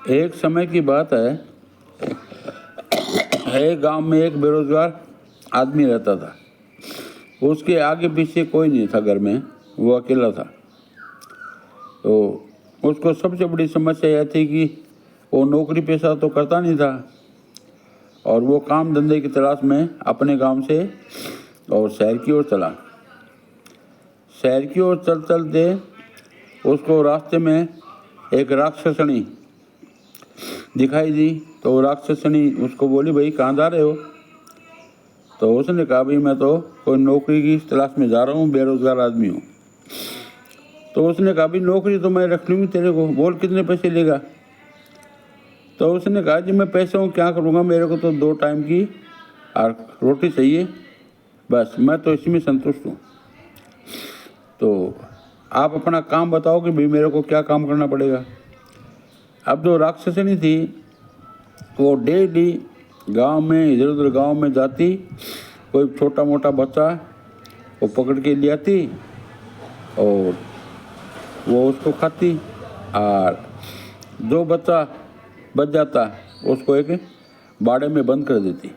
एक समय की बात है, एक गांव में एक बेरोजगार आदमी रहता था। उसके आगे पीछे कोई नहीं था घर में, वो अकेला था। तो उसको सबसे बड़ी समस्या यह थी कि वो नौकरी पेशा तो करता नहीं था और वो काम धंधे की तलाश में अपने गांव से और शहर की ओर चला। शहर की ओर चलते उसको रास्ते में एक राक्षसनी दिखाई दी। तो वो राक्षसनी उसको बोली, भाई कहाँ जा रहे हो? तो उसने कहा, भाई मैं तो कोई नौकरी की तलाश में जा रहा हूँ, बेरोजगार आदमी हूँ। तो उसने कहा, भाई नौकरी तो मैं रख लूँगी तेरे को, बोल कितने पैसे लेगा? तो उसने कहा, जी मैं पैसों क्या करूँगा, मेरे को तो 2 टाइम की और रोटी चाहिए, बस मैं तो इसी में संतुष्ट हूँ। तो आप अपना काम बताओ कि भाई मेरे को क्या काम करना पड़ेगा। अब जो राक्षसनी थी वो डेली गांव में इधर उधर गांव में जाती, कोई छोटा मोटा बच्चा वो पकड़ के ले आती और वो उसको खाती, और जो बच्चा बच जाता उसको एक बाड़े में बंद कर देती।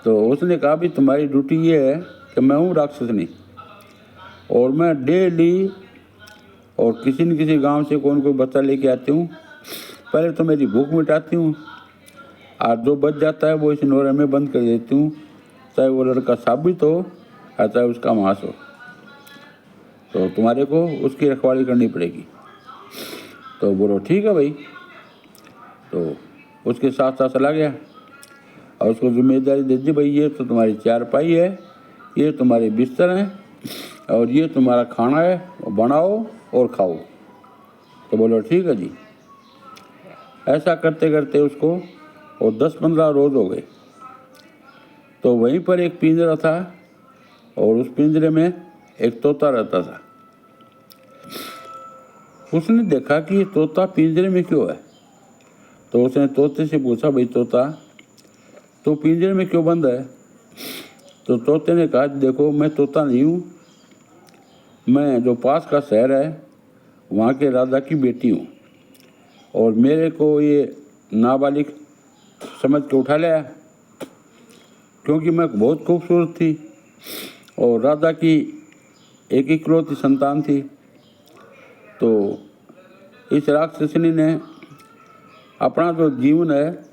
तो उसने कहा, भी तुम्हारी ड्यूटी ये है कि मैं हूँ राक्षसनी और मैं डेली और किसी न किसी गांव से कोई न कोई बच्चा लेके आती हूँ, पहले तो मेरी भूख मिटाती हूँ और जो बच जाता है वो इस नोरे में बंद कर देती हूँ, चाहे वो लड़का साबित हो या चाहे उसका मांस हो। तो तुम्हारे को उसकी रखवाली करनी पड़ेगी। तो बोलो ठीक है भाई। तो उसके साथ साथ चला गया और उसको जिम्मेदारी दे दी, भाई ये तो तुम्हारी चारपाई है, ये तुम्हारे बिस्तर हैं और ये तुम्हारा खाना है, बनाओ और खाओ। तो बोलो ठीक है जी। ऐसा करते करते उसको और 10-15 रोज हो गए। तो वहीं पर एक पिंजरा था और उस पिंजरे में एक तोता रहता था। उसने देखा कि ये तोता पिंजरे में क्यों है। तो उसने तोते से पूछा, भाई तोता तो पिंजरे में क्यों बंद है? तो तोते ने कहा, देखो मैं तोता नहीं हूँ, मैं जो पास का शहर है वहाँ के राजा की बेटी हूँ और मेरे को ये नाबालिग समझ के उठा लिया क्योंकि मैं बहुत खूबसूरत थी और राजा की एक इकलौती संतान थी। तो इस राक्षसनी ने अपना जो जीवन है,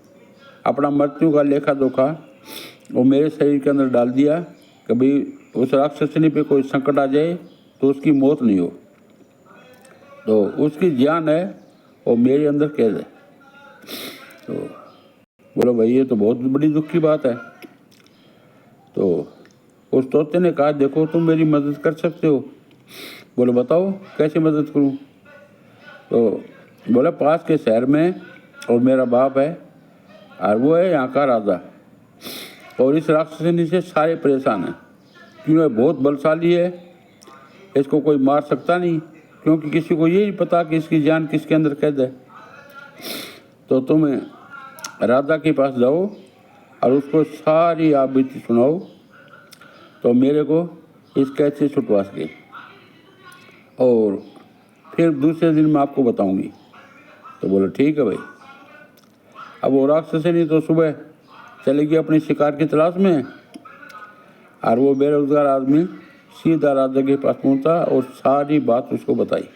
अपना मृत्यु का लेखा जोखा वो मेरे शरीर के अंदर डाल दिया। कभी उस राक्षसनी पे कोई संकट आ जाए तो उसकी मौत नहीं हो, तो उसकी जान है वो मेरे अंदर कैद है। तो बोलो भाई ये तो बहुत बड़ी दुख की बात है। तो उस तोते ने कहा, देखो तुम मेरी मदद कर सकते हो। बोलो बताओ कैसे मदद करूं? तो बोला, पास के शहर में और मेरा बाप है और वो है यहाँ का राजा और इस राक्षसनी से सारे परेशान हैं क्यों, ये बहुत बलशाली है, इसको कोई मार सकता नहीं क्योंकि किसी को ये नहीं पता कि इसकी जान किसके अंदर कैद है। तो तुम राजा के पास जाओ और उसको सारी आप बीती सुनाओ, तो मेरे को इस कैद से छुटवा सके और फिर दूसरे दिन मैं आपको बताऊंगी। तो बोलो ठीक है भाई। अब वो राक्षसनी तो सुबह चलेगी अपनी शिकार की तलाश में और वो बेरोजगार आदमी सीधा राजा के पास पहुंचा और सारी बात उसको बताई।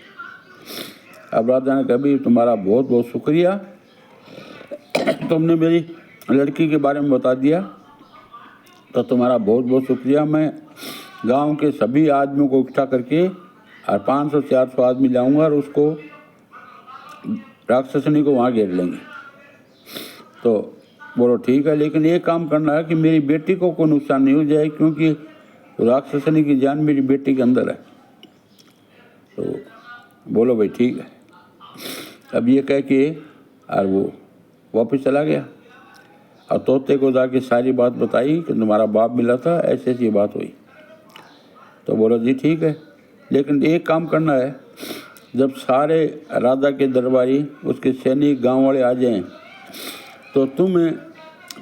अब राजा ने कहा, भाई तुम्हारा बहुत बहुत शुक्रिया, तुमने मेरी लड़की के बारे में बता दिया, तो तुम्हारा बहुत बहुत शुक्रिया। मैं गांव के सभी आदमियों को इकट्ठा करके और 500-400 आदमी लाऊंगा और उसको राक्षसनी को वहाँ घेर लेंगे। तो बोलो ठीक है, लेकिन ये काम करना है कि मेरी बेटी को कोई नुकसान नहीं हो जाए क्योंकि राक्षसनी की जान मेरी बेटी के अंदर है। तो बोलो भाई ठीक है। अब ये कह के और वो वापस चला गया और तोते को जाके सारी बात बताई कि तुम्हारा बाप मिला था, ऐसी ऐसी बात हुई। तो बोलो जी ठीक है, लेकिन एक काम करना है, जब सारे राजा के दरबारी उसके सैनिक गांव वाले आ जाएं तो तुम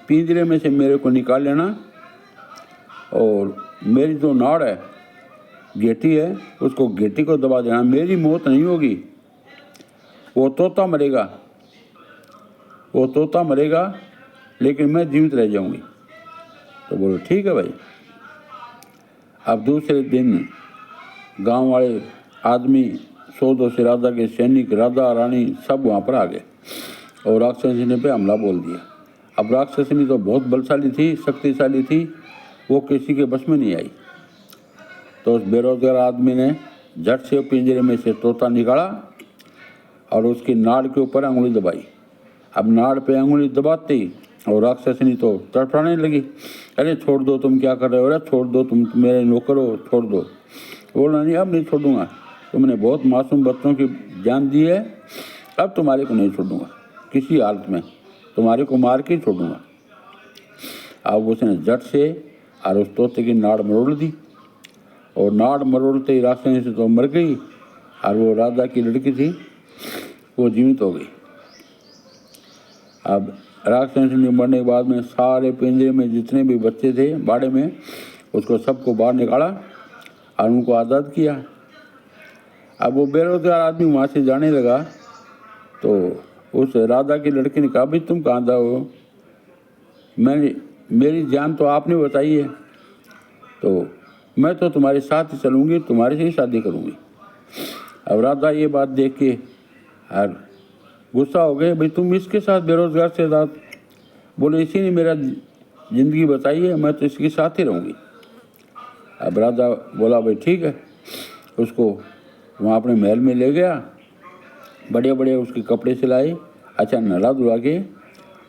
पिंजरे में से मेरे को निकाल लेना और मेरी जो नाड़ है, गेटी है, उसको गेटी को दबा देना। मेरी मौत नहीं होगी, वो तोता मरेगा वो तोता मरेगा लेकिन मैं जीवित रह जाऊंगी। तो बोलो ठीक है भाई। अब दूसरे दिन गांव वाले आदमी 100-200 से राजा के सैनिक, राजा रानी सब वहाँ पर आ गए और राक्षसनी पे हमला बोल दिया। अब राक्षसनी तो बहुत बलशाली थी, शक्तिशाली थी, वो किसी के बस में नहीं आई। तो उस बेरोजगार आदमी ने झट से पिंजरे में से तोता निकाला और उसकी नाड़ के ऊपर अंगुली दबाई। अब नाड़ पे अंगुली दबाते ही और राक्षसनी तो तड़फड़ाने लगी, अरे छोड़ दो, तुम क्या कर रहे हो, अरे छोड़ दो, तुम मेरे नौकर हो, छोड़ दो। बोला नहीं, अब नहीं छोड़ूंगा, तुमने बहुत मासूम बच्चों की जान दी है, अब तुम्हारे को नहीं छोड़ूंगा, किसी हालत में तुम्हारे को मार के छोड़ूंगा। अब उसने झट से और उस तोते की नाड़ मरोड़ दी और नाड़ मरोड़ते ही राक्षसनी से तो मर गई और वो राजा की लड़की थी वो जीवित हो गई। अब राक्षसनी मरने के बाद में सारे पिंजरे में जितने भी बच्चे थे बाड़े में, उसको सबको बाहर निकाला और उनको आज़ाद किया। अब वो बेरोजगार आदमी वहाँ से जाने लगा तो उस राजा की लड़की ने कहा, भाई तुम कहाँ जाओ, मेरी जान तो आपने बताई है, तो मैं तो तुम्हारे साथ ही चलूँगी, तुम्हारे से ही शादी करूँगी। अब राजा ये बात देख के और गुस्सा हो गए, भाई तुम इसके साथ बेरोजगार से साथ, बोले इसी ने मेरा ज़िंदगी बताई है, मैं तो इसके साथ ही रहूँगी। अब राजा बोला भाई ठीक है, उसको वहाँ अपने महल में ले गया, बड़े बड़े उसके कपड़े सिलाए, अच्छा नहला धुला के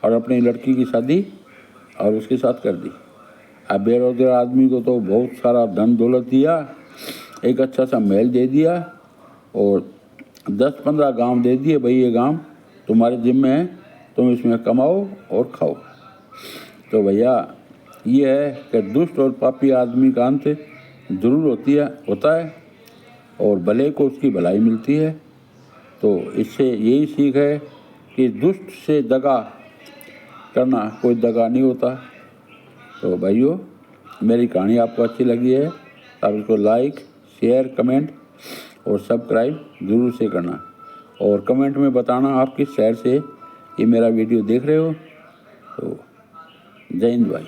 और अपनी लड़की की शादी और उसके साथ कर दी। अब बेरोजगार आदमी को तो बहुत सारा धन दौलत दिया, एक अच्छा सा महल दे दिया और 10-15 गांव दे दिए, भाई ये गांव तुम्हारे जिम्मे है, तुम इसमें कमाओ और खाओ। तो भैया ये है कि दुष्ट और पापी आदमी का अंत जरूर होता है और भले को उसकी भलाई मिलती है। तो इससे यही सीख है कि दुष्ट से दगा करना कोई दगा नहीं होता। तो भाइयों मेरी कहानी आपको अच्छी लगी है तो आप इसको लाइक, शेयर, कमेंट और सब्सक्राइब ज़रूर से करना और कमेंट में बताना आप किस शहर से ये मेरा वीडियो देख रहे हो। तो जय हिंद भाई।